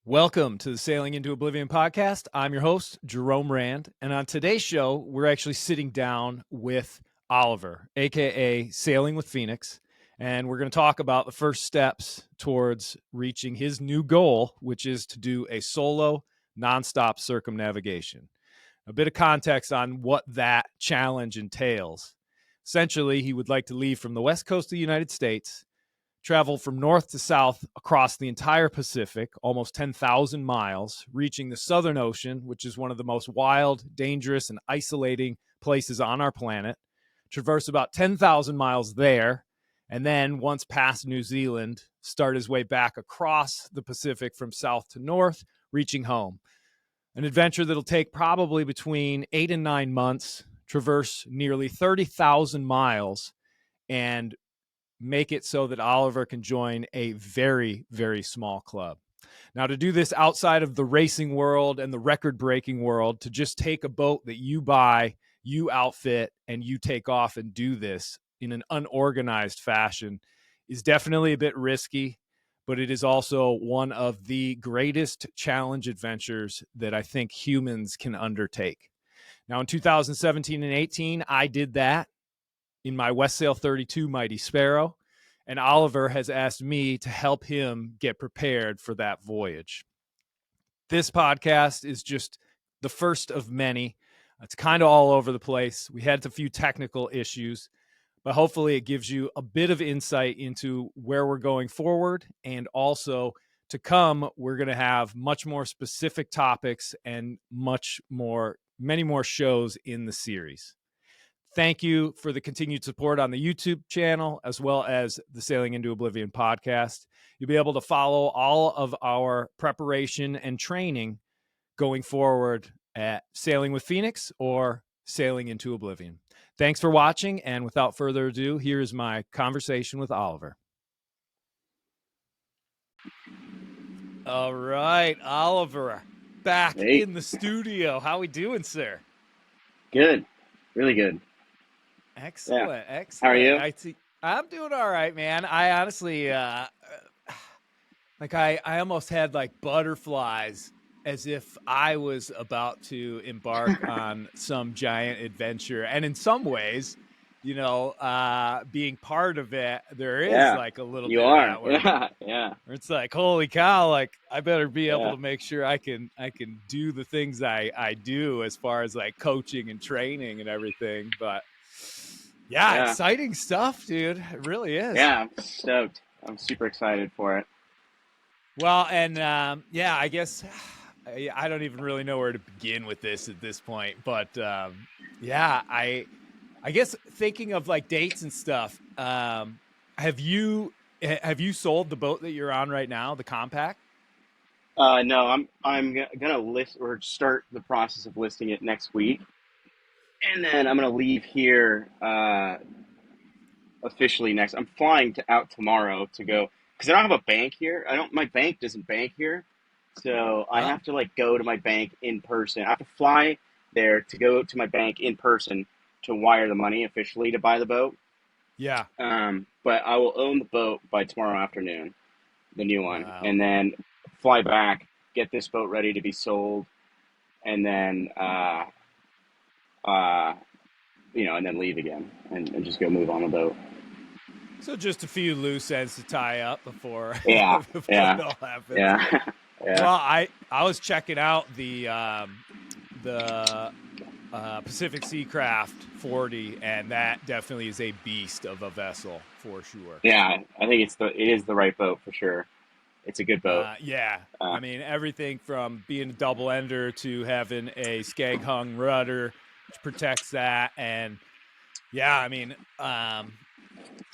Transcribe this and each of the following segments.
Welcome to the Sailing into Oblivion podcast. I'm your host, Jerome Rand, and on today's show, we're actually sitting down with Oliver, aka Sailing with Phoenix, and we're going to talk about the first steps towards reaching his new goal, which is to do a solo, nonstop circumnavigation. A bit of context on what that challenge entails. Essentially, he would like to leave from the west coast of the United States, travel from north to south across the entire Pacific, almost 10,000 miles, reaching the Southern Ocean, which is one of the most wild, dangerous, and isolating places on our planet, traverse about 10,000 miles there, and then, once past New Zealand, start his way back across the Pacific from south to north, reaching home. An adventure that'll take probably between 8 and 9 months, traverse nearly 30,000 miles, and make it so that Oliver can join a very, very small club. Now, to do this outside of the racing world and the record-breaking world, to just take a boat that you buy, you outfit, and you take off and do this in an unorganized fashion is definitely a bit risky, but it is also one of the greatest challenge adventures that I think humans can undertake. Now, in 2017 and 18, I did that in my West Sail 32 Mighty Sparrow, and Oliver has asked me to help him get prepared for that voyage. This podcast is just the first of many. It's kind of all over the place. We had a few technical issues, but hopefully it gives you a bit of insight into where we're going forward, and also to come, we're going to have much more specific topics and many more shows in the series. Thank you for the continued support on the YouTube channel, as well as the Sailing into Oblivion podcast. You'll be able to follow all of our preparation and training going forward at Sailing with Phoenix or Sailing into Oblivion. Thanks for watching, and without further ado, here's my conversation with Oliver. All right, Oliver, back in the studio. How we doing, sir? Good. Really good. Excellent. Yeah. Excellent. How are you? I'm doing all right, man. I honestly, I almost had like butterflies as if I was about to embark on some giant adventure. And in some ways, being part of it, there is like a little you bit are. of that Yeah. where it's like, holy cow, like I better be able Yeah. to make sure I can do the things I do as far as like coaching and training and everything. But yeah, exciting stuff, dude. It really is. Yeah, I'm stoked. I'm super excited for it. Well, and I guess I don't even really know where to begin with this at this point. But I guess thinking of like dates and stuff, have you sold the boat that you're on right now, the Compact? No, I'm gonna list or start the process of listing it next week, and then I'm gonna leave here officially next. I'm flying out tomorrow to go because I don't have a bank here. My bank doesn't bank here, so I have to like go to my bank in person. I have to fly there to go to my bank in person to wire the money officially to buy the boat. Yeah. But I will own the boat by tomorrow afternoon, the new one, Wow. and then fly back, get this boat ready to be sold, and then and then leave again and just go move on the boat. So just a few loose ends to tie up before, It all happens. Yeah. Well, I was checking out the Pacific Seacraft 40, and that definitely is a beast of a vessel for sure. Yeah, I think it is the right boat for sure. It's a good boat. I mean, everything from being a double ender to having a skeg hung rudder, which protects that, and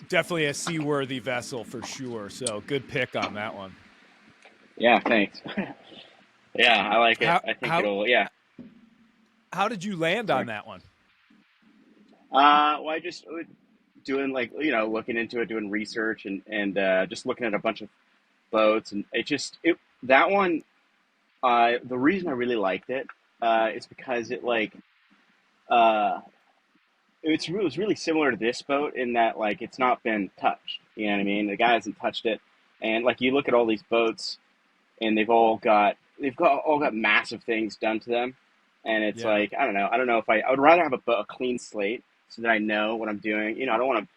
definitely a seaworthy vessel for sure. So good pick on that one. Yeah, thanks. Yeah, I like it. I think it'll. Yeah. How did you land on that one? Well, I just doing looking into it, doing research, and just looking at a bunch of boats, and that one. The reason I really liked it is because it was really similar to this boat in that like it's not been touched. You know what I mean? The guy hasn't touched it, and like you look at all these boats and they've got all got massive things done to them, and it's Yeah. like I don't know if I would rather have a clean slate so that I know what I'm doing. You know, I don't want to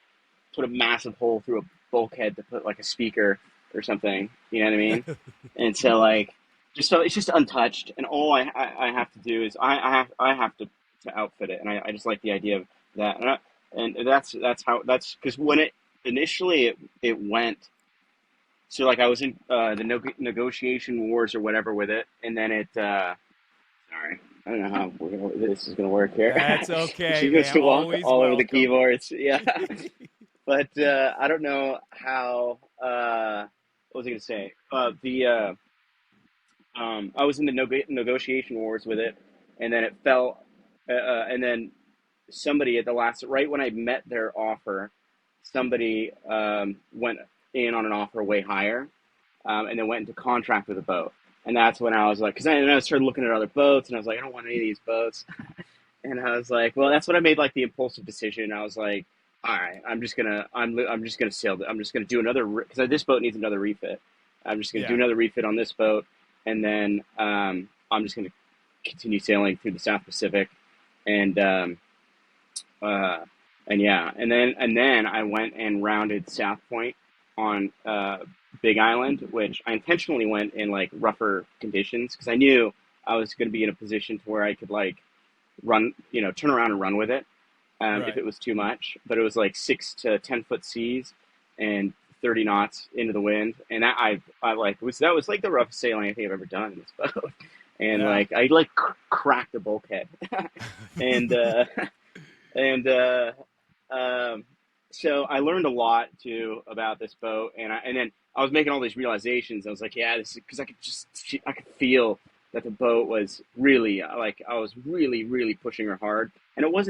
put a massive hole through a bulkhead to put like a speaker or something. You know what I mean? And so like just so it's just untouched, and all I have to do is I have to outfit it, and I just like the idea of that, and that's how that's because when it initially it went. So like I was in the negotiation wars or whatever with it, and then it. Sorry, I don't know how this is gonna work here. That's okay, She goes man. to walk Always all over the welcome. keyboards. Yeah, but I don't know how. What was I gonna say? I was in the negotiation wars with it, and then it fell, and then somebody at the last, right when I met their offer, somebody went in on an offer way higher, and then went into contract with a boat. And that's when I was like, because I started looking at other boats, and I was like, I don't want any of these boats. And I was like, well, that's when I made like the impulsive decision. I was like, all right, I'm just gonna sail. I'm just gonna do another because this boat needs another refit. I'm just gonna do Yeah. another refit on this boat, and then I'm just gonna continue sailing through the South Pacific, and uh, and yeah, and then I went and rounded South Point on Big Island, which I intentionally went in like rougher conditions because I knew I was going to be in a position to where I could like run, turn around and run with it if Right. it was too much. But it was like 6 to 10 foot seas and 30 knots into the wind, and I like that was like the roughest sailing I think I've ever done in this boat. And Yeah. like I like cracked the bulkhead, and and so I learned a lot too about this boat, and then I was making all these realizations. I was like, yeah, this is because I could feel that the boat was really like I was really pushing her hard, and it was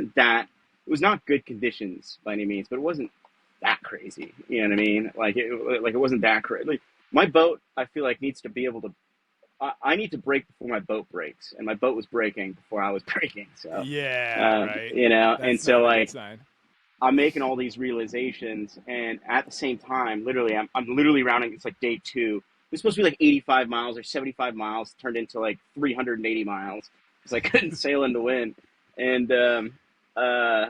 not good conditions by any means, but it wasn't that crazy. You know what I mean? Like it wasn't that crazy. Like my boat, I feel like needs to be able to. I need to break before my boat breaks, and my boat was breaking before I was breaking. So, Yeah, right. and That's so not a good like sign. I'm making all these realizations, and at the same time, literally, I'm literally rounding. It's like day two. It was supposed to be like 85 miles or 75 miles, turned into like 380 miles because I couldn't sail in the wind. And uh,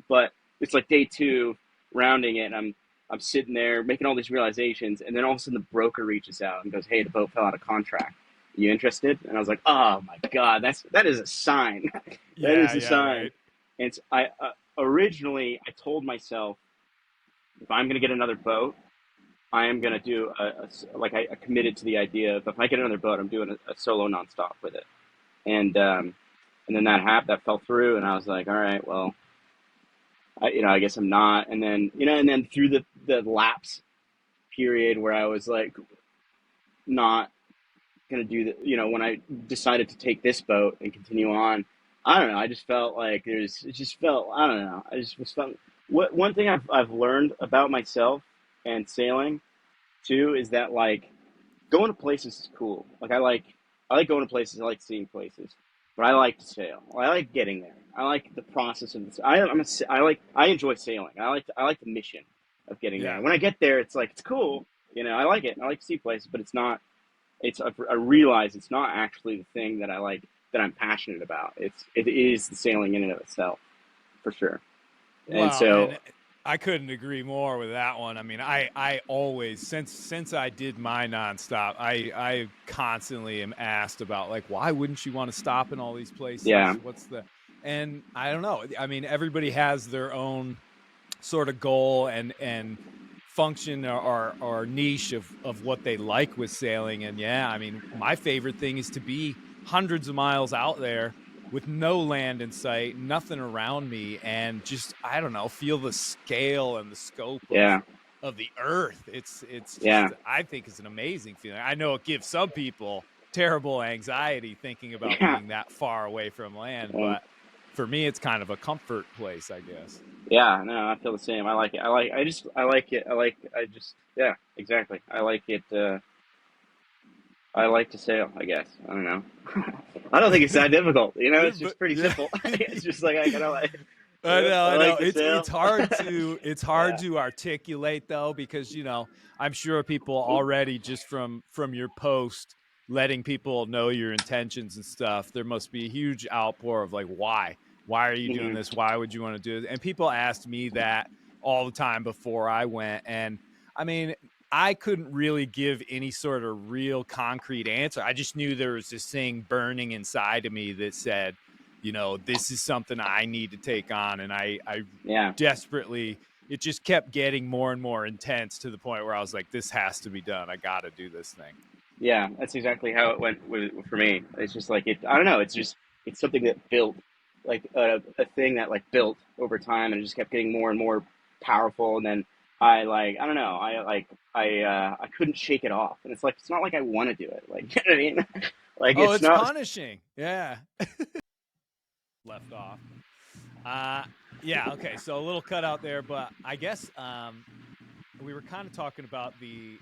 but it's like day two, rounding it, and I'm sitting there making all these realizations, and then all of a sudden the broker reaches out and goes, "Hey, the boat fell out of contract. You interested?" And I was like, "Oh my god, that is a sign. That Yeah, is a yeah, sign." right. And I originally I told myself if I'm going to get another boat, I am going to do like I committed to the idea of if I get another boat, I'm doing a solo nonstop with it. And then that fell through, and I was like, all right, well, I guess I'm not. And then and then through the lapse period where I was like not going to do when I decided to take this boat and continue on, I don't know. I just felt like it just felt, I don't know. I just was felt, one thing I've learned about myself and sailing too is that like going to places is cool. Like I like going to places. I like seeing places, but I like to sail. I like getting there. I like the process of this. I enjoy sailing. I like the mission of getting there. Yeah. When I get there, it's like it's cool. I like it. I like to see places, but it's not. I realize it's not actually the thing that I like that I'm passionate about. It is the sailing in and of itself for sure. And Well, so and I couldn't agree more with that one. I mean, I always since I did my nonstop, I constantly am asked about like why wouldn't you want to stop in all these yeah, places? And I don't know. I mean, everybody has their own sort of goal and function or niche of what they like with sailing. And yeah, I mean, my favorite thing is to be hundreds of miles out there with no land in sight, nothing around me, and just I don't know, feel the scale and the scope yeah, of the earth. It's yeah, just I think it's an amazing feeling. I know it gives some people terrible anxiety thinking about yeah. being that far away from land, Yeah. but for me it's kind of a comfort place, I guess. Yeah, no, I feel the same. I like it. I like it. Yeah, exactly. I like it. I like to sail, I guess. I don't know. I don't think it's that difficult. It's just pretty Yeah. simple. It's just like I kind of like. I Yep, know, I I know. like to It's sail. hard to Yeah. articulate though, because I'm sure people already just from your post letting people know your intentions and stuff. There must be a huge outpour of like, why are you doing Hmm. this? Why would you want to do it? And people asked me that all the time before I went, and I mean, I couldn't really give any sort of real concrete answer. I just knew there was this thing burning inside of me that said, this is something I need to take on. And I Yeah. desperately, it just kept getting more and more intense to the point where I was like, this has to be done. I got to do this thing. Yeah, that's exactly how it went for me. It's just like I don't know. It's something that built, like a thing that like built over time, and it just kept getting more and more powerful. And then I don't know. I couldn't shake it off. And it's not like I want to do it. Like you know what I mean? Like Oh, it's it's not. punishing. Yeah. Left off. Uh, yeah. Okay. So a little cut out there, but I guess we were kind of talking about the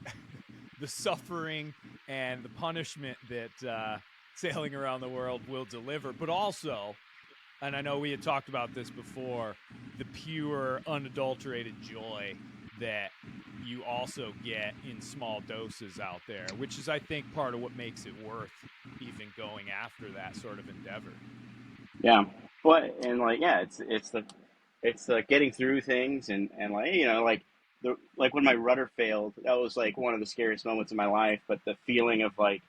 the suffering and the punishment that sailing around the world will deliver, but also, and I know we had talked about this before, the pure, unadulterated joy that you also get in small doses out there, which is, I think, part of what makes it worth even going after that sort of endeavor. Yeah. But and like yeah, it's the getting through things and like like like when my rudder failed, that was like one of the scariest moments of my life. But the feeling of like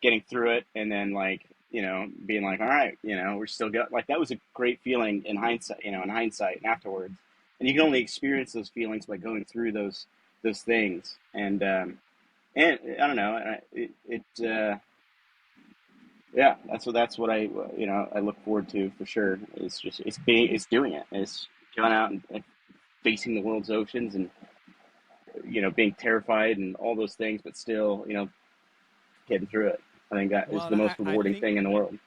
getting through it and then like being like, all right, we're still got like that was a great feeling in hindsight, and afterwards. And you can only experience those feelings by going through those things. And I don't know, yeah, that's what I look forward to for sure. It's doing it. It's going out and facing the world's oceans and being terrified and all those things, but still getting through it. I think that is Well, the and most I rewarding think thing in the world.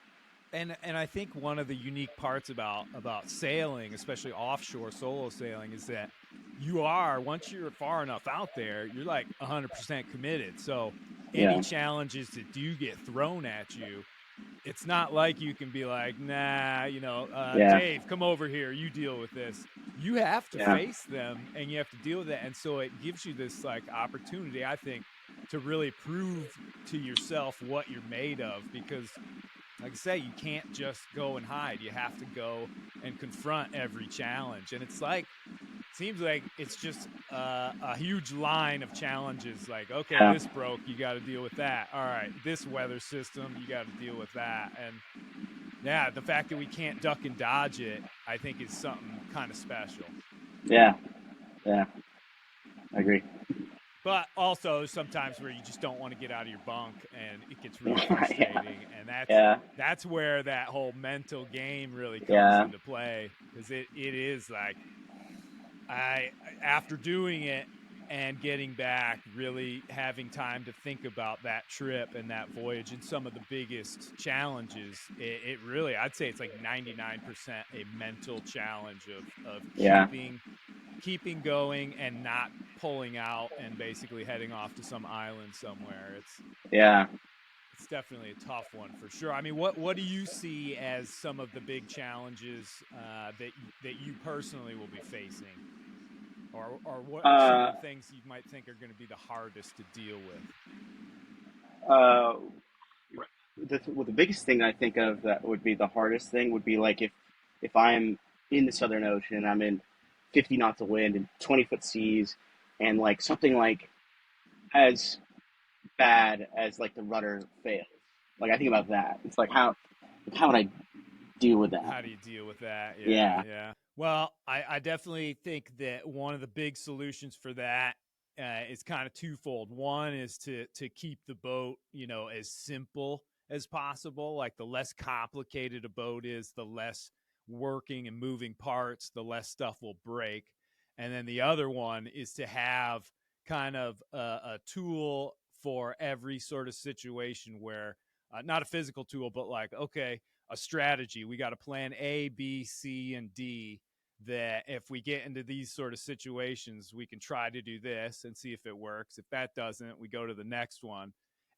and I think one of the unique parts about sailing, especially offshore solo sailing, is that you are, once you're far enough out there, you're like 100% committed. So any Yeah, challenges that do get thrown at you, it's not like you can be like, nah, yeah, Dave, come over here, you deal with this. You have to yeah, face them and you have to deal with it. And so it gives you this like opportunity, I think, to really prove to yourself what you're made of, because like I say, you can't just go and hide. You have to go and confront every challenge. And it's like, seems like it's just a huge line of challenges. Like, okay, yeah, this broke, you got to deal with that. All right, this weather system, you got to deal with that. And yeah, the fact that we can't duck and dodge it, I think, is something kind of special. yeah, yeah. I agree. But also sometimes where you just don't want to get out of your bunk and it gets real Yeah, frustrating. And yeah, that's where that whole mental game really comes yeah, into play, because it is like, I, after doing it and getting back, really having time to think about that trip and that voyage and some of the biggest challenges, it really, I'd say it's like 99% a mental challenge of yeah, keeping going and not pulling out and basically heading off to some island somewhere. yeah. It's definitely a tough one for sure. I mean, what do you see as some of the big challenges that you personally will be facing, or what are some of Uh, the things you might think are going to be the hardest to deal with? uh, well, the biggest thing I think of that would be the hardest thing would be like if I'm in the Southern Ocean, I'm in 50 knots of wind and 20-foot seas, and like something like as bad as like the rudder fails. Like I think about that. It's like how would I deal with that? How do you deal with that? Yeah, Yeah, yeah. Well, I definitely think that one of the big solutions for that is kind of twofold. One is to keep the boat, as simple as possible. Like the less complicated a boat is, the less working and moving parts, the less stuff will break. And then the other one is to have kind of a tool for every sort of situation where, not a physical tool, but like, okay, a strategy. We got a plan A, B, C, and D, that if we get into these sort of situations, we can try to do this and see if it works. If that doesn't, we go to the next one.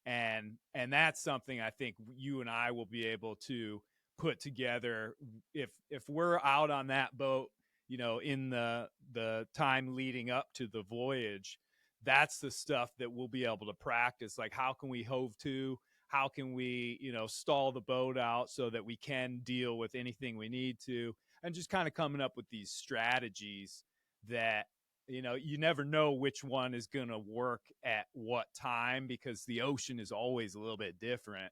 And that's something I think you and I will be able to put together. If we're out on that boat, in the time leading up to the voyage, that's the stuff that we'll be able to practice. Like, how can we hove to? How can we, stall the boat out so that we can deal with anything we need to? And just kind of coming up with these strategies that, you never know which one is going to work at what time, because the ocean is always a little bit different.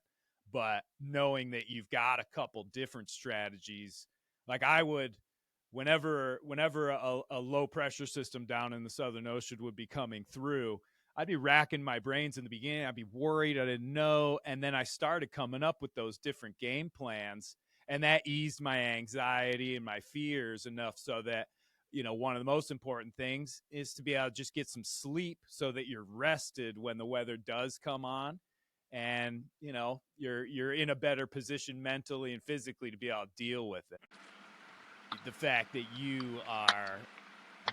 But knowing that you've got a couple different strategies, like I would, whenever a low pressure system down in the Southern Ocean would be coming through, I'd be racking my brains in the beginning. I'd be worried. I didn't know. And then I started coming up with those different game plans. And that eased my anxiety and my fears enough so that, one of the most important things is to be able to just get some sleep so that you're rested when the weather does come on. And, you're in a better position mentally and physically to be able to deal with it. The fact that you are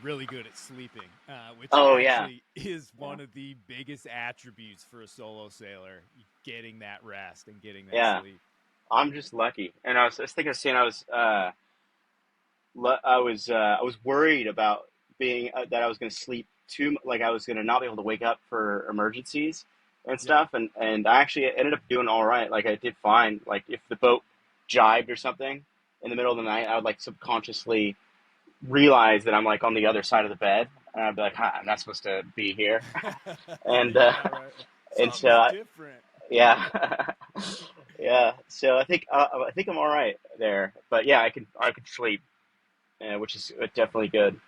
really good at sleeping, which Oh yeah, actually is yeah, one of the biggest attributes for a solo sailor, getting that rest and getting that yeah. sleep. I'm just lucky. And I was thinking of saying I was worried about being that I was going to sleep like I was going to not be able to wake up for emergencies and Yeah. stuff. And I actually ended up doing all right. Like I did fine. Like if the boat jibed or something in the middle of the night, I would like subconsciously realize that I'm like on the other side of the bed, and I'd be like, "Huh, I'm not supposed to be here." And Yeah, right. and Something's so different. yeah, yeah. So I think I'm all right there. But yeah, I could sleep, which is definitely good.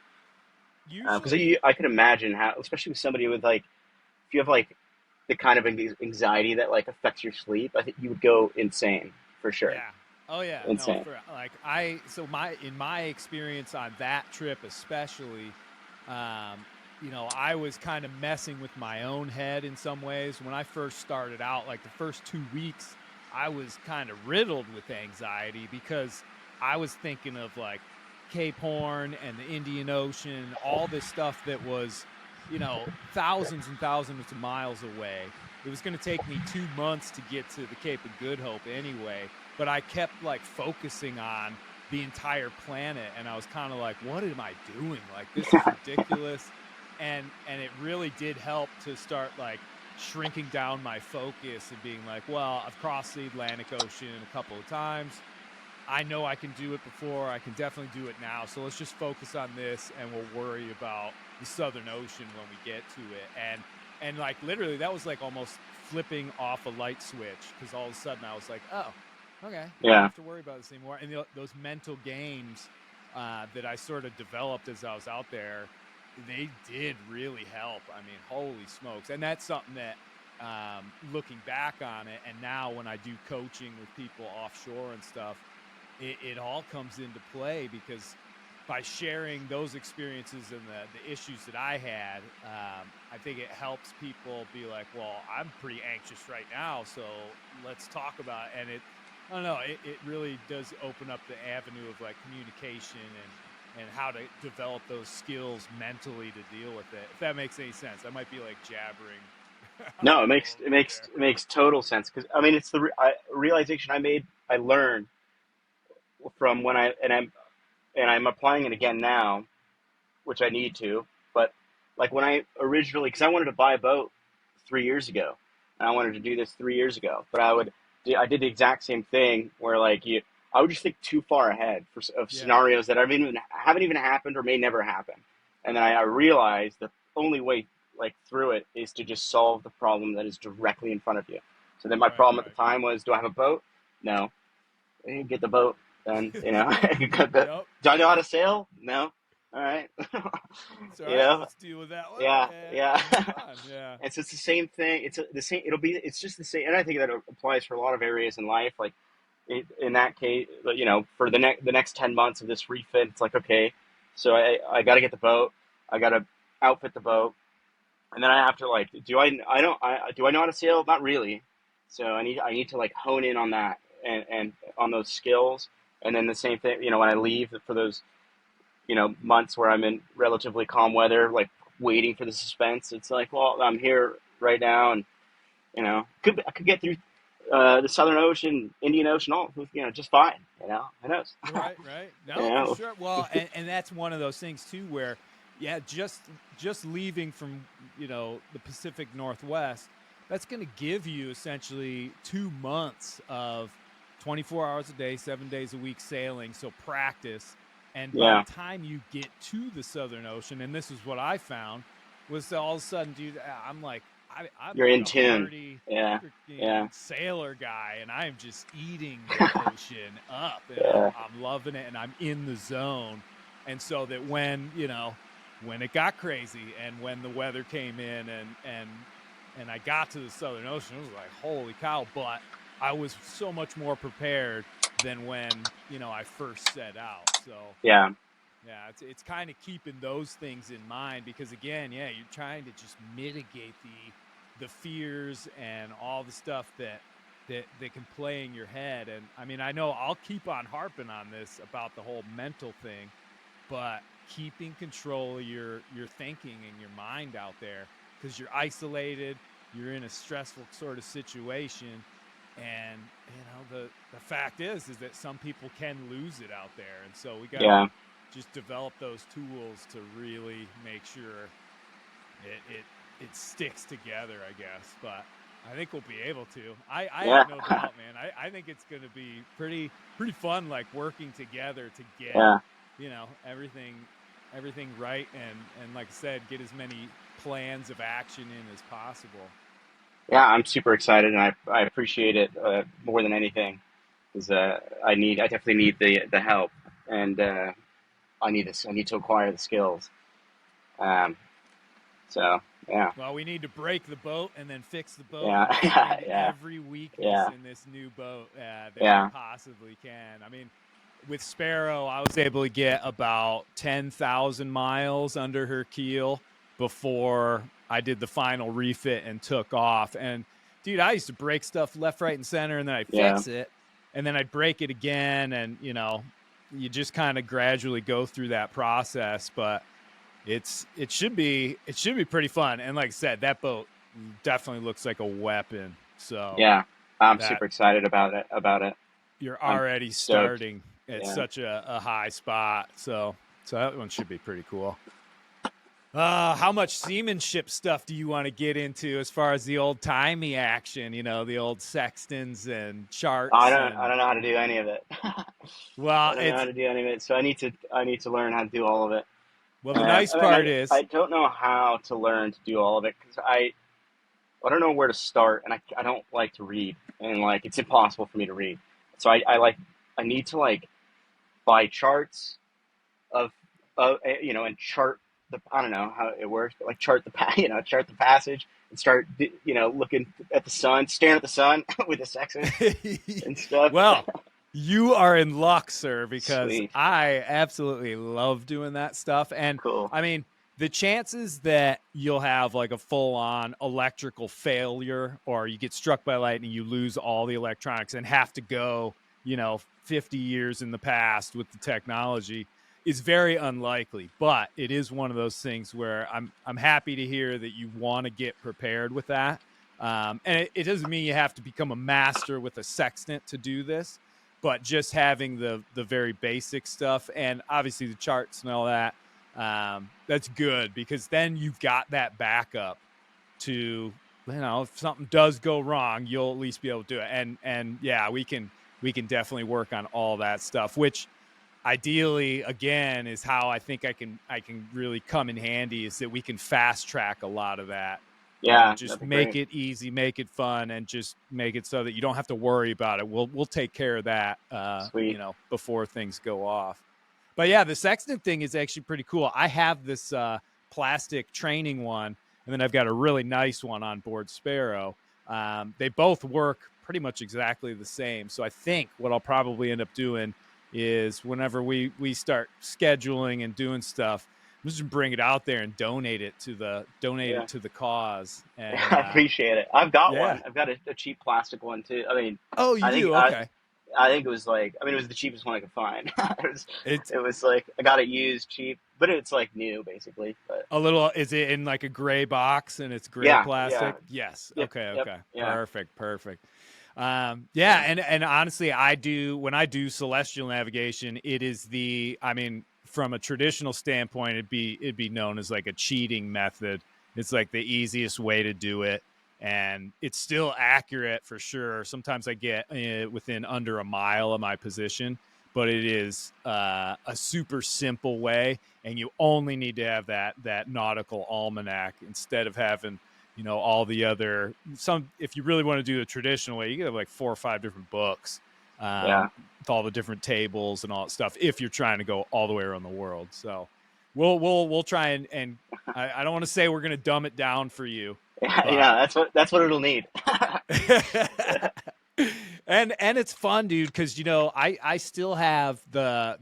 Because Usually, I can imagine how, especially with somebody with like, if you have like the kind of anxiety that like affects your sleep, I think you would go insane for sure. yeah. Oh yeah, no, Insane. for like my in my experience on that trip especially, um, I was kind of messing with my own head in some ways. When I first started out, like the first 2 weeks, I was kind of riddled with anxiety because I was thinking of like Cape Horn and the Indian Ocean, all this stuff that was, thousands and thousands of miles away. It was going to take me 2 months to get to the Cape of Good Hope anyway, but I kept like focusing on the entire planet, and I was kind of like, what am I doing? Like, this is ridiculous. And it really did help to start like shrinking down my focus and being like, well, I've crossed the Atlantic Ocean a couple of times. I know I can do it before. I can definitely do it now. So let's just focus on this, and we'll worry about the Southern Ocean when we get to it. And like literally, that was like almost flipping off a light switch, because all of a sudden I was like, oh, okay, I don't Yeah. have to worry about this anymore. And those mental games that I sort of developed as I was out there, they did really help. I mean, holy smokes! And that's something that, looking back on it, and now when I do coaching with people offshore and stuff, it all comes into play, because by sharing those experiences and the issues that I had, I think it helps people be like, well, I'm pretty anxious right now, so let's talk about it. And I don't know, it really does open up the avenue of like communication and how to develop those skills mentally to deal with it. If that makes any sense, I might be like jabbering No, it all makes it over makes there. it makes total sense because I mean it's the realization I made. I learned from when I'm applying it again now, which I need to. But like when I originally, because I wanted to buy a boat 3 years ago, and I wanted to do this 3 years ago, but I did the exact same thing where like I would just think too far ahead of Yeah, scenarios that haven't even happened or may never happen, and then I realized the only way like through it is to just solve the problem that is directly in front of you. So then my right, problem at the right. time was, do I have a boat? No. Get the boat then, Yep. do I know how to sail? No. All right. It's all you right. know, Let's deal with that one yeah, yeah. and move on. Yeah. And so it's the same thing. The same. It's just the same. And I think that applies for a lot of areas in life. Like in that case, for the next 10 months of this refit, it's like okay, so I got to get the boat. I got to outfit the boat, and then I have to like, do I know how to sail? Not really. So I need to like hone in on that and on those skills. And then the same thing, when I leave for those, months where I'm in relatively calm weather, like waiting for the suspense. It's like, well, I'm here right now, and I could get through the Southern Ocean, Indian Ocean, all just fine. Who knows? Right, right. you No, for know, sure. Well, and that's one of those things too, where yeah, just leaving from the Pacific Northwest, that's going to give you essentially 2 months of 24 hours a day, 7 days a week sailing. So practice, and by yeah, the time you get to the Southern Ocean, and this is what I found, was all of a sudden, dude, I'm like, I'm you're like in a tune. hardy Yeah, yeah, freaking sailor guy, and I am just eating the ocean up, and yeah, I'm loving it, and I'm in the zone. And so that when it got crazy and when the weather came in and I got to the Southern Ocean, it was like, holy cow. But I was so much more prepared than when I first set out. So yeah, yeah, it's kind of keeping those things in mind, because again, yeah, you're trying to just mitigate the fears and all the stuff that can play in your head. And I mean, I know I'll keep on harping on this about the whole mental thing, but keeping control of your thinking and your mind out there, because you're isolated, you're in a stressful sort of situation, and the fact is that some people can lose it out there, and so we got to yeah, just develop those tools to really make sure it sticks together, I guess. But I think we'll be able to. I yeah, have no doubt, man. I think it's going to be pretty fun, like working together to get yeah. everything right, and like I said, get as many plans of action in as possible. Yeah, I'm super excited, and I appreciate it more than anything. Is I definitely need the help, and I need this. I need to acquire the skills. Um, so yeah, Well, we need to break the boat and then fix the boat and yeah, then find yeah, every weakness yeah, in this new boat that we yeah, possibly can. I mean, with Sparrow, I was able to get about 10,000 miles under her keel before I did the final refit and took off. And dude, I used to break stuff left, right, and center, and then I'd yeah, fix it, and then I'd break it again, and you just kind of gradually go through that process. But it should be pretty fun. And like I said, that boat definitely looks like a weapon. So yeah. I'm that super excited about it. you're I'm already stoked. starting at Yeah. such a high spot. So that one should be pretty cool. How much seamanship stuff do you want to get into as far as the old timey action? The old sextants and charts I and don't know how to do any of it. well, I don't know how it's to do any of it. So I need to learn how to do all of it. well the nice part I is don't know how to learn to do all of it because I don't know where to start, and I don't like to read, and like it's impossible for me to read. So I need to like buy charts of and chart the I don't know how it works, but like chart the chart the passage and start looking at the sun, staring at the sun with the sextant and stuff. well, you are in luck, sir, because Sweet, I absolutely love doing that stuff. And cool. I mean, the chances that you'll have like a full on electrical failure or you get struck by lightning, you lose all the electronics and have to go, 50 years in the past with the technology is very unlikely. But it is one of those things where I'm happy to hear that you want to get prepared with that. And it doesn't mean you have to become a master with a sextant to do this, but just having the very basic stuff and obviously the charts and all that, that's good, because then you've got that backup to if something does go wrong, you'll at least be able to do it. And yeah, we can definitely work on all that stuff, which ideally again is how I think I can really come in handy, is that we can fast track a lot of that and Yeah, just that'd be make great. it easy, make it fun, and just make it so that you don't have to worry about it. We'll take care of that Sweet. before things go off. But yeah, the sextant thing is actually pretty cool. I have this plastic training one, and then I've got a really nice one on board Sparrow. They both work pretty much exactly the same. So I think what I'll probably end up doing is whenever we start scheduling and doing stuff, I'm just gonna bring it out there and donate Yeah, it to the cause. And I appreciate it. I've got yeah. one. I've got a cheap plastic one too. I mean, Oh, you I think do? Okay. I think it was like it was the cheapest one I could find. It's it was like I got it used cheap, but it's like new basically. But a little. Is it in like a gray box and it's gray yeah, yeah, plastic? Yes. yep, Okay. yep, Okay. yeah, Perfect. Perfect. Yeah, and honestly, when I do celestial navigation, it is from a traditional standpoint, it'd be known as like a cheating method. It's like the easiest way to do it, and it's still accurate for sure. Sometimes I get within under a mile of my position, but it is a super simple way, and you only need to have that nautical almanac instead of having all the other if you really want to do the traditional way, you can have like 4 or 5 different books Yeah. with all the different tables and all that stuff if you're trying to go all the way around the world. So we'll try and I don't want to say we're going to dumb it down for you, but Yeah, that's what it'll need. and it's fun, dude, because I still have I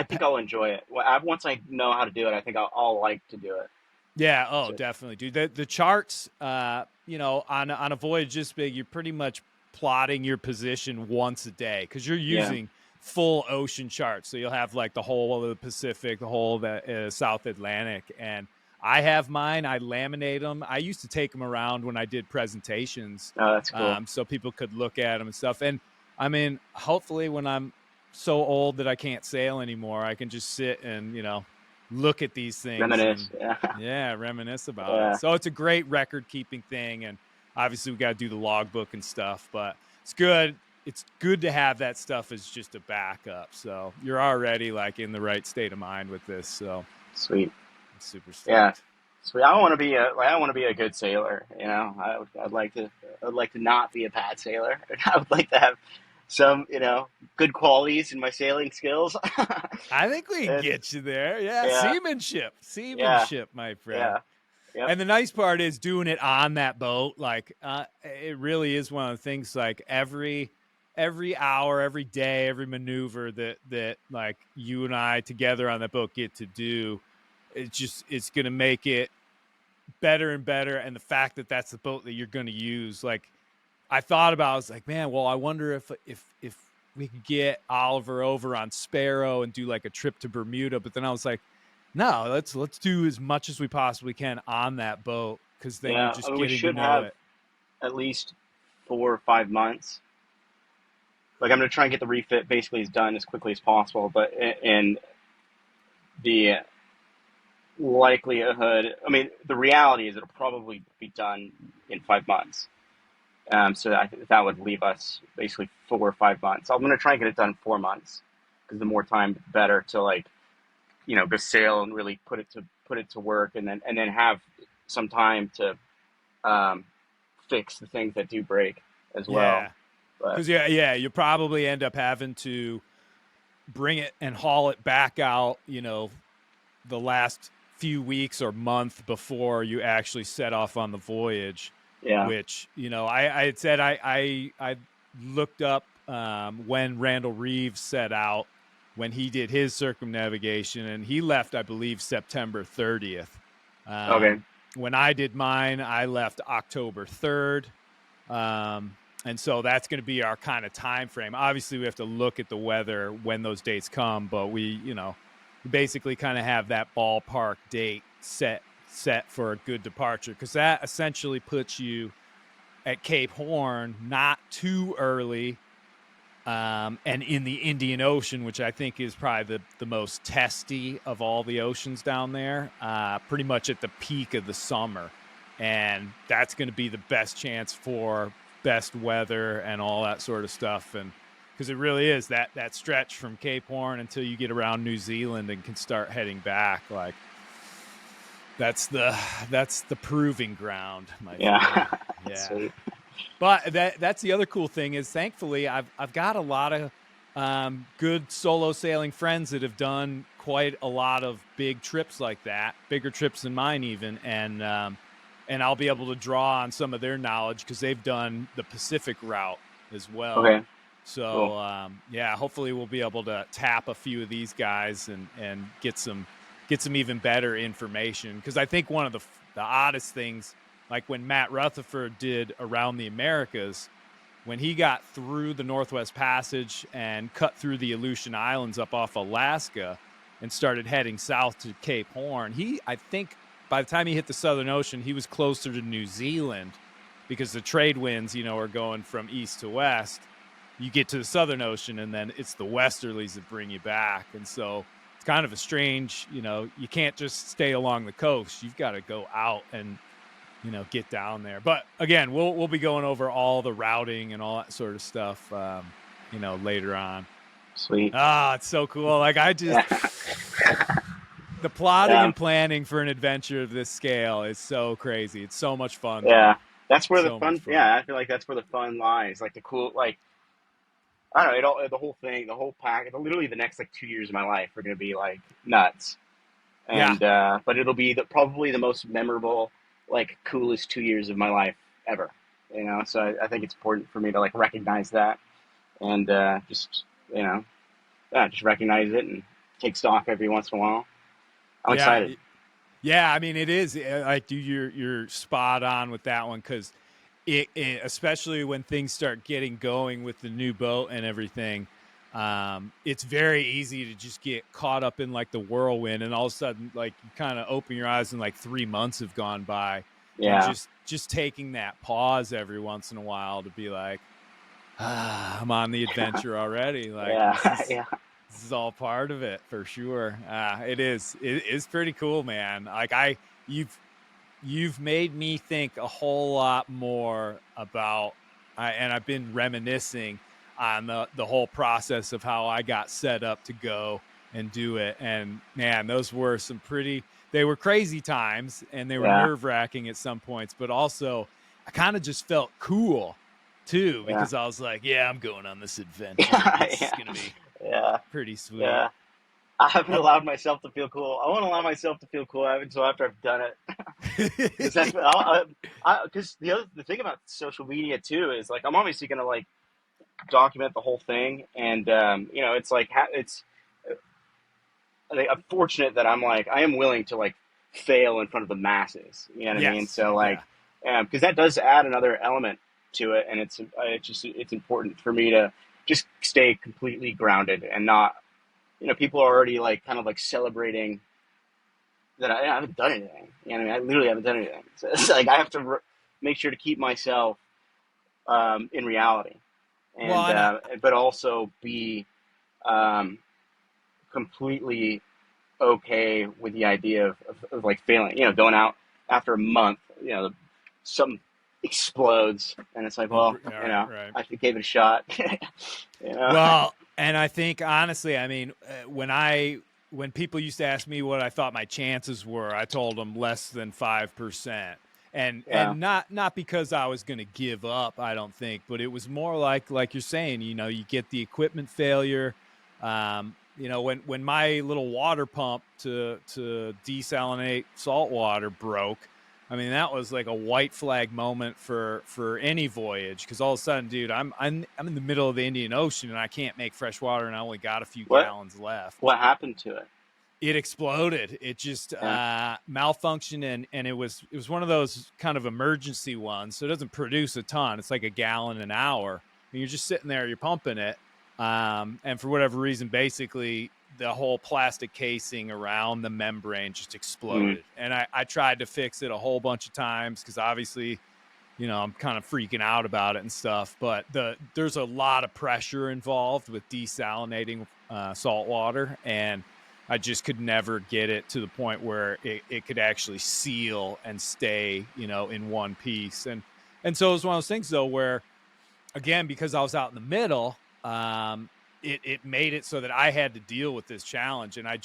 think I'll enjoy it. Once I know how to do it, I think I'll like to do it. yeah, oh, So, definitely, dude. The charts, on a voyage this big, you're pretty much plotting your position once a day because you're yeah. using full ocean charts. So you'll have like the whole of the Pacific, the whole of the South Atlantic, and I have mine. I laminate them. I used to take them around when I did presentations, Oh, that's cool. so people could look at them and stuff. And I mean, hopefully, when I'm so old that I can't sail anymore, I can just sit and look at these things and Reminisce. Yeah. reminisce about it. Yeah. So it's a great record keeping thing, and obviously we got to do the logbook and stuff, but it's good. It's good to have that stuff as just a backup. So you're already like in the right state of mind with this. So Sweet. I'm super Yeah. stoked. Sweet. I want to be a good sailor. I'd like to not be a bad sailor. I would like to have some, good qualities in my sailing skills. I think we can And get you there. Yeah, yeah, yeah, seamanship, my friend. yeah, yep. And the nice part is doing it on that boat. Like, it really is one of the things. Like every hour, every day, every maneuver that like you and I together on that boat get to do, it's going to make it better and better. And the fact that that's the boat that you're going to use, like I thought about, I was like, man, well, I wonder if we could get Oliver over on Sparrow and do like a trip to Bermuda. But then I was like, no, let's do as much as we possibly can on that boat because then you're Yeah. I just mean, we getting to should know have it. at least 4 or 5 months. Like, I'm gonna try and get the refit basically as done as quickly as possible. But and the likelihood, I mean, the reality is it'll probably be done in 5 months. So that would leave us basically 4 or 5 months. I'm gonna try and get it done in 4 months because the more time, the better to like go sail and really put it to work, and then have some time to um, fix the things that do break as well. Yeah. But Because you probably end up having to bring it and haul it back out, the last few weeks or month before you actually set off on the voyage. yeah, Which I had said I looked up when Randall Reeves set out when he did his circumnavigation, and he left, I believe, September 30th. okay, When I did mine, I left October 3rd. And so that's going to be our kind of time frame. Obviously, we have to look at the weather when those dates come, but we basically kind of have that ballpark date set for a good departure, because that essentially puts you at Cape Horn not too early, and in the Indian Ocean, which I think is probably the most testy of all the oceans down there, pretty much at the peak of the summer. And that's going to be the best chance for best weather and all that sort of stuff. And because it really is that stretch from Cape Horn until you get around New Zealand and can start heading back, like that's the proving ground, my friend. yeah, that's Yeah. sweet. But that's the other cool thing is, thankfully, I've got a lot of good solo sailing friends that have done quite a lot of big trips like that, bigger trips than mine even, and I'll be able to draw on some of their knowledge because they've done the Pacific route as well. Okay, cool. So hopefully we'll be able to tap a few of these guys and get some even better information, because I think one of the oddest things, like when Matt Rutherford did Around the Americas, when he got through the Northwest Passage and cut through the Aleutian Islands up off Alaska and started heading south to Cape Horn, I think by the time he hit the Southern Ocean, he was closer to New Zealand because the trade winds, are going from east to west. You get to the Southern Ocean, and then it's the westerlies that bring you back. And so it's kind of a strange, you can't just stay along the coast. You've got to go out and, get down there. But again, we'll be going over all the routing and all that sort of stuff, later on. Sweet. It's so cool. Like the plotting and planning for an adventure of this scale is so crazy. It's so much fun. Yeah. That's where the So fun, much fun. yeah, I feel like that's where the fun lies. Like the cool, like, I don't know, the whole thing, the whole pack, literally the next like 2 years of my life are going to be like nuts. And, but it'll be probably the most memorable, like coolest 2 years of my life ever, So I think it's important for me to like recognize that and, just, just recognize it and take stock every once in a while. I'm excited. Yeah. I mean, it is like, dude, you're spot on with that one. 'Cause it especially when things start getting going with the new boat and everything, it's very easy to just get caught up in like the whirlwind, and all of a sudden, like, you kind of open your eyes and like 3 months have gone by. Yeah. And just taking that pause every once in a while to be like, I'm on the adventure already. Like, Yeah. this is all part of it for sure. It is pretty cool, man. Like you've made me think a whole lot more about, and I've been reminiscing on the whole process of how I got set up to go and do it. And man, those were they were crazy times, and they were nerve-wracking at some points, but also I kind of just felt cool too, because I was like, yeah, I'm going on this adventure. It's going to be pretty sweet. Yeah. I haven't allowed myself to feel cool. I won't allow myself to feel cool until after I've done it. Because the thing about social media too is like I'm obviously gonna like document the whole thing, and it's like I'm fortunate that I am willing to like fail in front of the masses. You know what I mean? So like, because that does add another element to it, and it's important for me to just stay completely grounded and not. People are already like kind of like celebrating that I haven't done anything. I mean, I literally haven't done anything. So it's like I have to make sure to keep myself in reality, and but also be completely okay with the idea of like failing. Going out after a month, something explodes, and it's like, well, right. I gave it a shot. Well, and I think honestly, I mean, when people used to ask me what I thought my chances were, I told them less than 5%. And not because I was going to give up, I don't think, but it was more like you're saying, you get the equipment failure. When my little water pump to desalinate salt water broke, I mean, that was like a white flag moment for any voyage, because all of a sudden, dude, I'm in the middle of the Indian Ocean and I can't make fresh water, and I only got a few gallons left. What happened to it? It exploded. It just malfunctioned, and it was one of those kind of emergency ones, so it doesn't produce a ton. It's like a gallon an hour, and you're just sitting there, you're pumping it, and for whatever reason, basically the whole plastic casing around the membrane just exploded. And I tried to fix it a whole bunch of times, because obviously, I'm kind of freaking out about it and stuff, but there's a lot of pressure involved with desalinating salt water, and I just could never get it to the point where it could actually seal and stay, in one piece. And so it was one of those things though, where again, because I was out in the middle, it made it so that I had to deal with this challenge. And I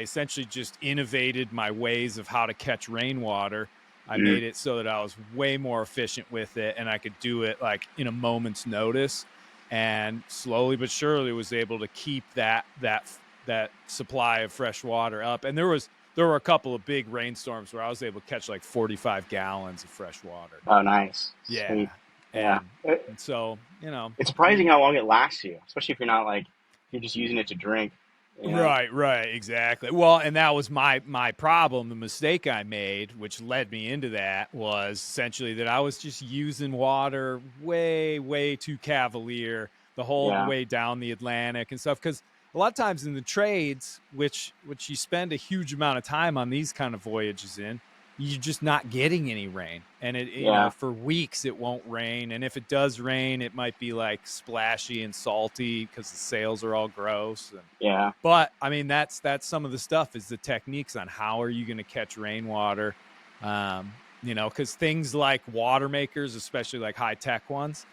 essentially just innovated my ways of how to catch rainwater. I made it so that I was way more efficient with it, and I could do it like in a moment's notice, and slowly but surely was able to keep that supply of fresh water up. And there were a couple of big rainstorms where I was able to catch like 45 gallons of fresh water. Oh, nice. Yeah. Sweet. And so, it's surprising how long it lasts you, especially if you're not like, you're just using it to drink. Right, exactly. Well, and that was my problem. The mistake I made, which led me into that, was essentially that I was just using water way too cavalier the whole way down the Atlantic and stuff. Because a lot of times in the trades, which you spend a huge amount of time on these kind of voyages in, you're just not getting any rain. And for weeks it won't rain. And if it does rain, it might be like splashy and salty because the sails are all gross. But I mean, that's some of the stuff is the techniques on how are you going to catch rainwater. Because things like water makers, especially like high tech ones,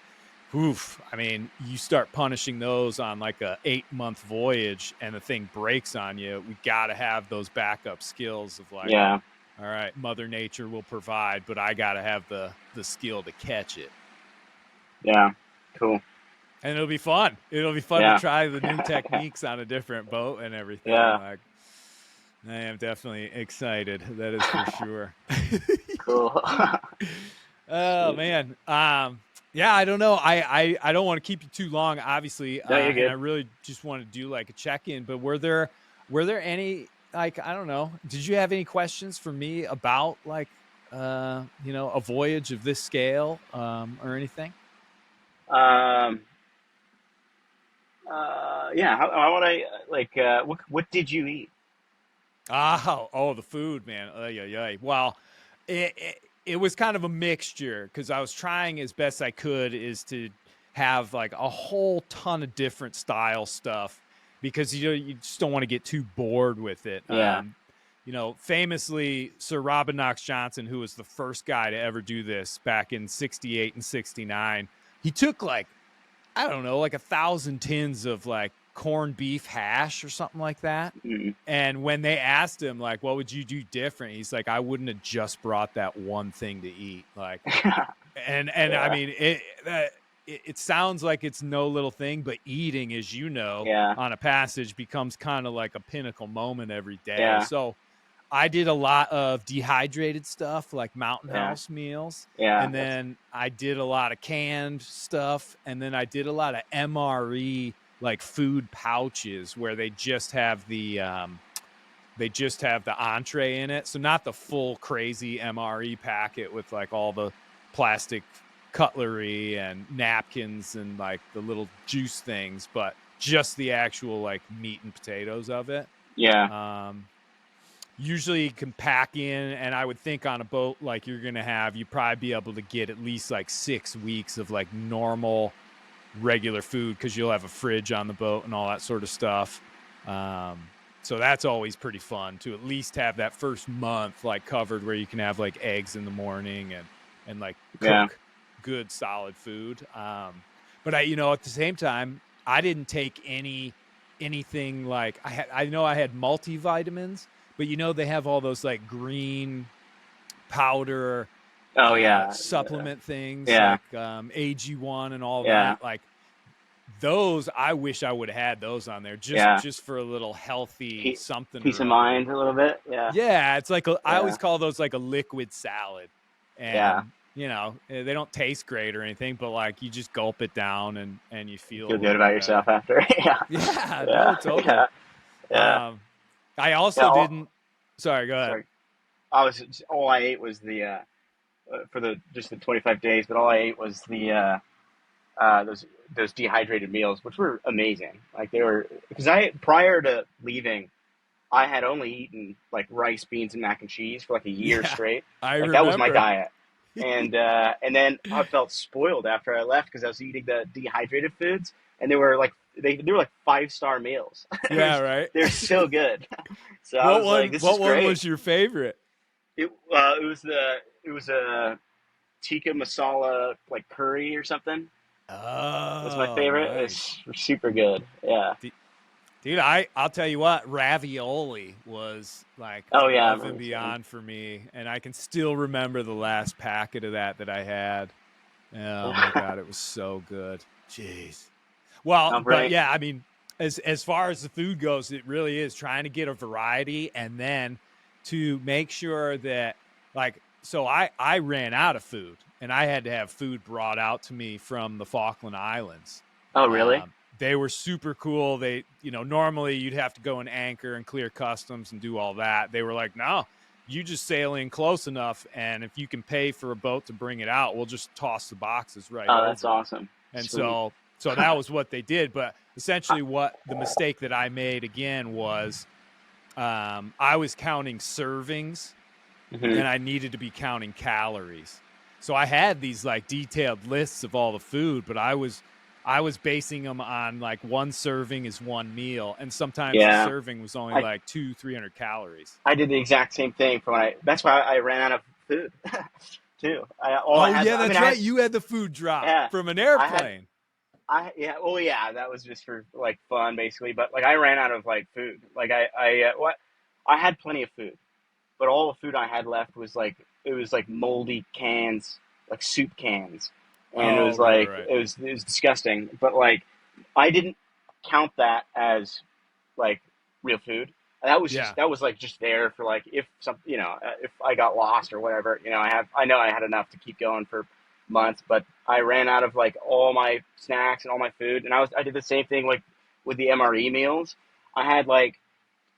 I mean, you start punishing those on like a 8-month voyage and the thing breaks on you. We got to have those backup skills of like, all right, Mother Nature will provide, but I got to have the skill to catch it. Yeah. Cool. And it'll be fun. It'll be fun to try the new techniques on a different boat and everything. Yeah. Like, I am definitely excited. That is for sure. Cool. Oh, man. Yeah, I don't know. I don't want to keep you too long, obviously. No, you're good. And I really just want to do like a check-in. But were there any, like, I don't know, did you have any questions for me about like, a voyage of this scale or anything? Yeah. How would I like? What did you eat? The food, man. Well, it was kind of a mixture because I was trying as best I could is to have like a whole ton of different style stuff because you just don't want to get too bored with it. Yeah. Famously, Sir Robin Knox Johnson, who was the first guy to ever do this back in 68 and 69, he took like, I don't know, like 1,000 tins of like corned beef hash or something like that. Mm-hmm. And when they asked him, like, what would you do different? He's like, I wouldn't have just brought that one thing to eat. Like, and I mean, it sounds like it's no little thing, but eating, as you know, on a passage becomes kind of like a pinnacle moment every day. Yeah. So I did a lot of dehydrated stuff like Mountain House meals. Yeah. And then I did a lot of canned stuff. And then I did a lot of MRE, like food pouches where they just have the entree in it. So not the full crazy MRE packet with like all the plastic cutlery and napkins and like the little juice things, but just the actual like meat and potatoes of it. Yeah. Usually you can pack in, and I would think on a boat like you're going to have, you'd probably be able to get at least like 6 weeks of like normal regular food because you'll have a fridge on the boat and all that sort of stuff. So that's always pretty fun to at least have that first month like covered where you can have like eggs in the morning and like cook good solid food. But at the same time, I didn't take anything like I know I had multivitamins, but they have all those like green powder supplement things like AG1 and all that. Like those, I wish I would have had those on there just for a little healthy something. Peace of mind a little bit. Yeah. It's like I always call those like a liquid salad. And they don't taste great or anything, but like you just gulp it down and you feel good about yourself after. No, totally. I also didn't. Sorry, go ahead. All I ate was the for the 25 days, but all I ate was the those dehydrated meals, which were amazing. Like they were because prior to leaving, I had only eaten like rice, beans, and mac and cheese for like a year straight. That was my diet. And then I felt spoiled after I left because I was eating the dehydrated foods, and they were like 5-star meals. Right. They're so good. So I was like, this is great. What one was your favorite? It was a tikka masala like curry or something. Oh, that's my favorite. Nice. It's super good. Yeah. Dude, I'll tell you what, ravioli was like above and beyond for me, and I can still remember the last packet of that I had. Oh my God, it was so good. Jeez. Well, but yeah, I mean, as far as the food goes, it really is trying to get a variety, and then to make sure that so I ran out of food, and I had to have food brought out to me from the Falkland Islands. Oh, really? They were super cool. They, normally you'd have to go and anchor and clear customs and do all that. They were like, no, you just sail in close enough, and if you can pay for a boat to bring it out, we'll just toss the boxes right over. Oh, that's awesome. And Sweet. So that was what they did. But essentially what the mistake that I made again was I was counting servings Hmm. and I needed to be counting calories. So I had these like detailed lists of all the food, but I was basing them on like one serving is one meal, and sometimes the Yeah, serving was only I like 200-300 calories. I did the exact same thing for when I. That's why I ran out of food too. All I Oh had. yeah, I mean, that's right. You had the food drop yeah, from an I had airplane. yeah. Oh yeah, that was just for like fun basically. But like I ran out of like food. Like what I had plenty of food, but all the food I had left was like it was like moldy cans, like soup cans, and it Oh was right, like right, right. it was disgusting. But like I didn't count that as like real food. Yeah. That was like just there for like if some if I got lost or whatever. I know I had enough to keep going for months, but I ran out of like all my snacks and all my food, and I did the same thing like with the MRE meals. I had like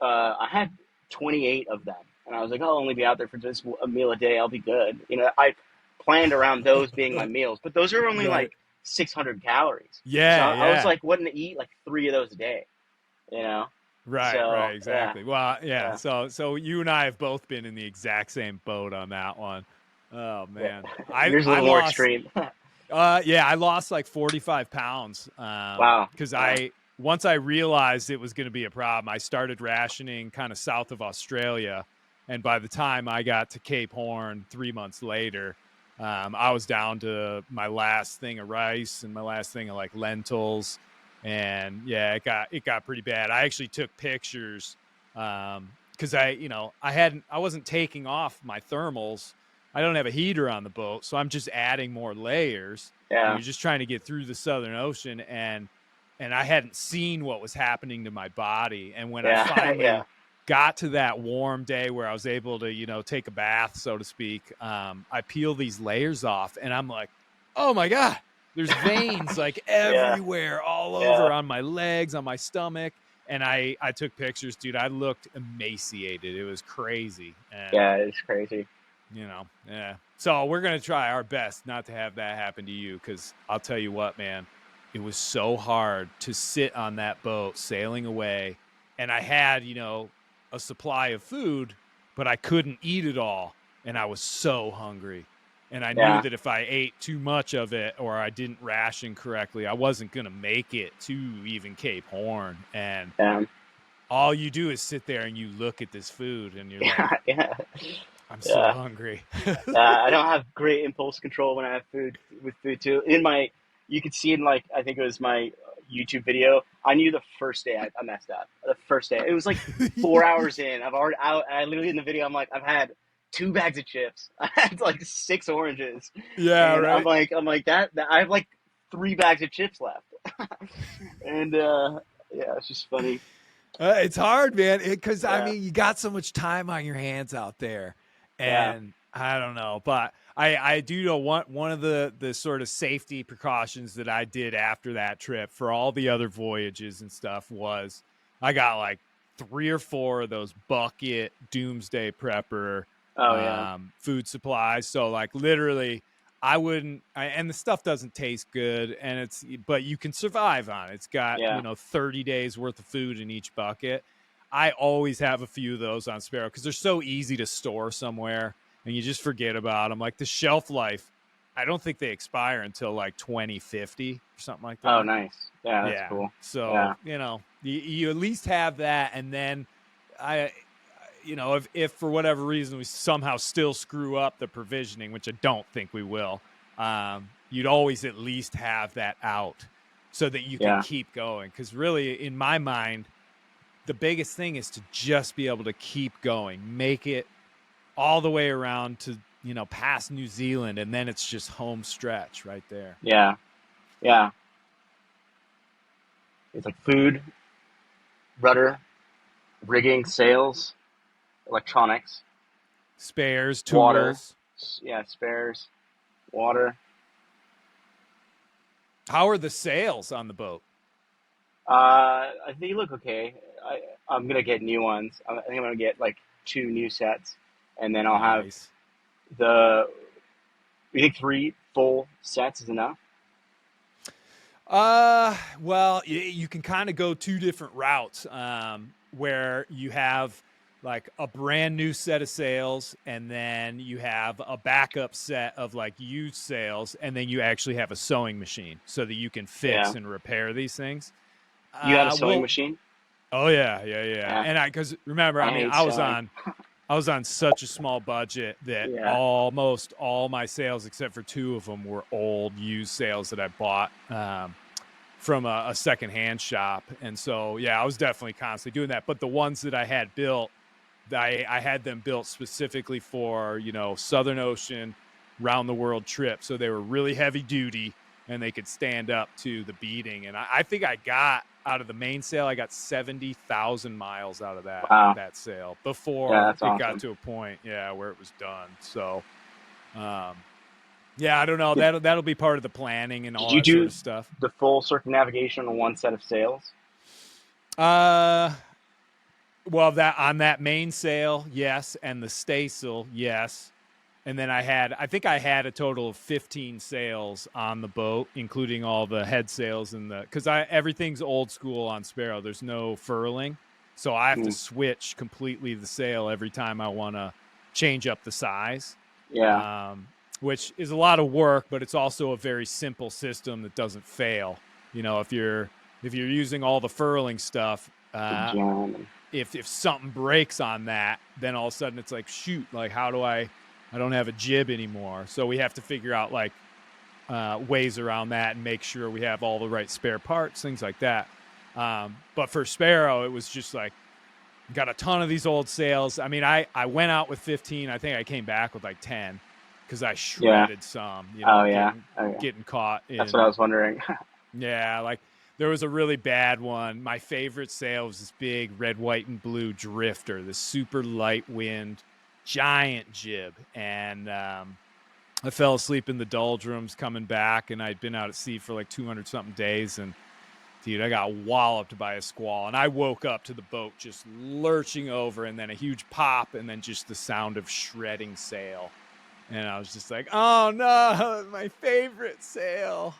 I had 28 of them, and I was like, I'll only be out there for just a meal a day. I'll be good. I planned around those being my meals, but those are only Right. like 600 calories. So Yeah, I was yeah. like, wanting to eat like 3 of those a day. You know. Right, right, So yeah, exactly. Well, yeah. yeah, So you and I have both been in the exact same boat on that one. Oh yeah. man. Yours is a I little more lost extreme. yeah, I lost like 45 pounds. Wow. Cuz Wow. once I realized it was going to be a problem, I started rationing kind of south of Australia, and by the time I got to Cape Horn 3 months later, I was down to my last thing of rice and my last thing of like lentils, and yeah, it got pretty bad. I actually took pictures because I wasn't taking off my thermals. I don't have a heater on the boat, so I'm just adding more layers. And Yeah. you're just trying to get through the Southern Ocean, and I hadn't seen what was happening to my body. And when I Yeah. finally Yeah. got to that warm day where I was able to, take a bath, so to speak, I peel these layers off, and I'm like, oh my god, there's veins like Yeah. everywhere, all Yeah. over on my legs, on my stomach. And I took pictures, dude. I looked emaciated. It was crazy. And Yeah. It's crazy. yeah. So we're gonna try our best not to have that happen to you, because I'll tell you what, man, it was so hard to sit on that boat sailing away, and I had, a supply of food, but I couldn't eat it all, and I was so hungry. And I knew Yeah. that if I ate too much of it or I didn't ration correctly, I wasn't going to make it to even Cape Horn. And Yeah. all you do is sit there and you look at this food and you're like, Yeah. Yeah. I'm so Yeah. hungry. I don't have great impulse control when I have food with food too. You could see in like I think it was my YouTube video. I knew the first day I messed up. The first day, it was like 4 hours in. I literally in the video. I'm like, I've had 2 bags of chips. I had like 6 oranges, Yeah, and right. I'm like that I have like 3 bags of chips left, and yeah, it's just funny. It's hard, man, because I Yeah, mean, you got so much time on your hands out there, yeah, and I don't know, but I do know one of the sort of safety precautions that I did after that trip for all the other voyages and stuff was I got like 3 or 4 of those bucket doomsday prepper oh yeah, food supplies. So like literally and the stuff doesn't taste good, but you can survive on it. It's got, yeah, 30 days worth of food in each bucket. I always have a few of those on Sparrow because they're so easy to store somewhere and you just forget about them. Like the shelf life, I don't think they expire until like 2050 or something like oh that. nice, yeah, that's Yeah. cool, So, yeah, you at least have that. And then I, if for whatever reason we somehow still screw up the provisioning, which I don't think we will, you'd always at least have that out so that you can yeah, keep going. Because really, in my mind, the biggest thing is to just be able to keep going, make it all the way around to, past New Zealand, and then it's just home stretch right there. yeah, yeah. It's like food, rudder, rigging, sails, electronics, Spares, water, tools. yeah, spares, water. How are the sails on the boat? I think they look okay. I'm gonna get new ones. I think I'm gonna get like 2 new sets, and then I'll have Nice. the. You think 3 full sets is enough? Well, you can kind of go 2 different routes, where you have like a brand new set of sails, and then you have a backup set of like used sails, and then you actually have a sewing machine so that you can Yeah. fix and repair these things. You have a sewing Well, machine? oh yeah. Yeah. And because remember, I I mean, hate sewing. I was on such a small budget that Yeah. almost all my sales, except for two of them, were old used sales that I bought from a secondhand shop. And so, yeah, I was definitely constantly doing that. But the ones that I had built, I had them built specifically for, Southern Ocean, round the world trip. So they were really heavy duty and they could stand up to the beating. And I think I got out of the mainsail, I got 70,000 miles out of Wow. that sail Yeah, before that's it got awesome. to a point, where it was done. So, um, yeah, I don't know. Did, That'll be part of the planning and did all you that sort do of stuff. the full circumnavigation on one set of sails? Uh, well, that on that mainsail, yes, and the staysail, yes. And then I think I had a total of 15 sails on the boat, including all the head sails and because everything's old school on Sparrow. There's no furling, so I have to Hmm. switch completely the sail every time I want to change up the size, Yeah. um, which is a lot of work, but it's also a very simple system that doesn't fail. If you're using all the furling stuff, The jam. And, if something breaks on that, then all of a sudden it's like, shoot, like how do I don't have a jib anymore. So we have to figure out like ways around that and make sure we have all the right spare parts, things like that. But for Sparrow, it was just like, got a ton of these old sails. I mean, I went out with 15. I think I came back with like 10 because I yeah. shredded some, Oh yeah. getting caught That's what I in. was wondering. Yeah, like there was a really bad one. My favorite sail was this big red, white, and blue drifter, this super light wind, giant jib. And I fell asleep in the doldrums coming back, and I'd been out at sea for like 200 something days. And dude, I got walloped by a squall. And I woke up to the boat just lurching over, and then a huge pop, and then just the sound of shredding sail. And I was just like, oh no, my favorite sail.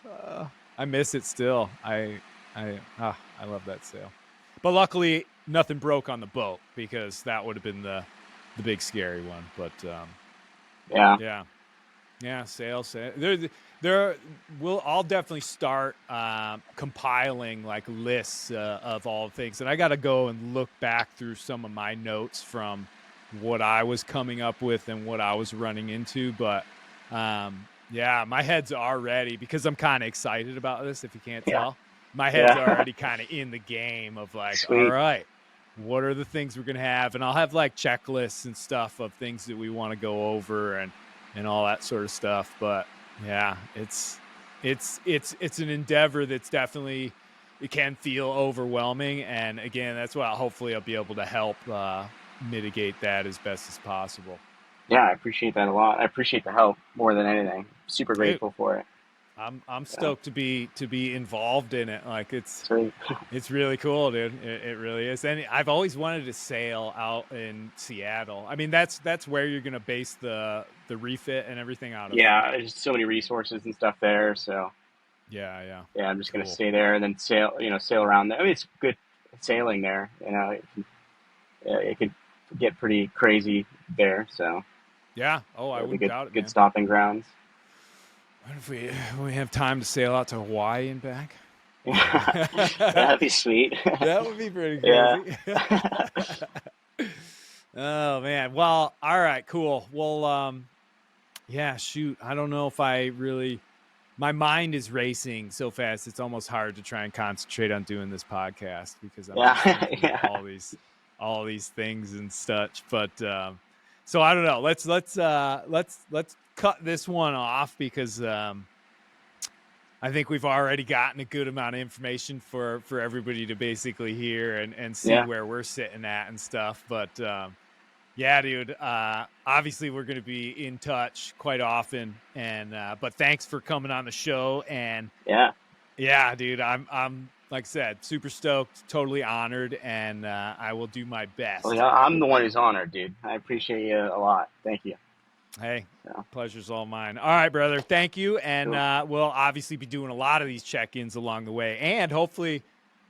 I miss it still. I love that sail. But luckily, nothing broke on the boat because that would have been the big scary one. But Yeah. yeah, sail. I'll definitely start compiling like lists of all things, and I got to go and look back through some of my notes from what I was coming up with and what I was running into. But yeah, my head's already, because I'm kind of excited about this. If you can't Yeah. tell, my head's Yeah. already kind of in the game of like, all Sweet. right, what are the things we're gonna have, and I'll have like checklists and stuff of things that we want to go over and all that sort of stuff. But yeah, it's an endeavor that's definitely, it can feel overwhelming, and again, that's why hopefully I'll be able to help mitigate that as best as possible. Yeah, I appreciate that a lot. I appreciate the help more than anything. Super Hey, grateful for it. I'm Yeah. stoked to be involved in it. Like Sweet. it's really cool, dude. It really is. And I've always wanted to sail out in Seattle. I mean, that's where you're gonna base the refit and everything out of. Yeah, there's so many resources and stuff there. So Yeah, yeah, I'm just gonna cool. stay there and then sail. Sail around there. I mean, it's good sailing there. It could get pretty crazy there. So Yeah. Oh, I it'll be wouldn't good, doubt it, good man. stopping grounds. What if we have time to sail out to Hawaii and back? That'd be sweet. That would be pretty Yeah. crazy. Oh man. Well, all right, cool. Well, yeah, shoot. I don't know if I really, my mind is racing so fast it's almost hard to try and concentrate on doing this podcast because I'm just Yeah. thinking of Yeah. all these things and such. But so I don't know. Let's cut this one off because I think we've already gotten a good amount of information for everybody to basically hear and see Yeah. where we're sitting at and stuff. But yeah, dude. Obviously, we're going to be in touch quite often, and but thanks for coming on the show. And Yeah. yeah, dude, I'm like I said, super stoked, totally honored, and I will do my Well, best. yeah, I'm the one who's honored, dude. I appreciate you a lot. Thank you. Hey, So, pleasure's all mine. All right, brother. Thank you, and cool. we'll obviously be doing a lot of these check-ins along the way, and hopefully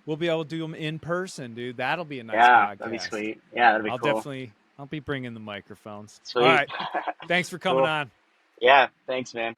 we'll be able to do them in person, dude. That'll be a nice Yeah, that'd be podcast. sweet. Yeah, that'd be cool. I'll be bringing the microphones. All Sweet. right. Thanks for coming Cool. on. Yeah, thanks, man.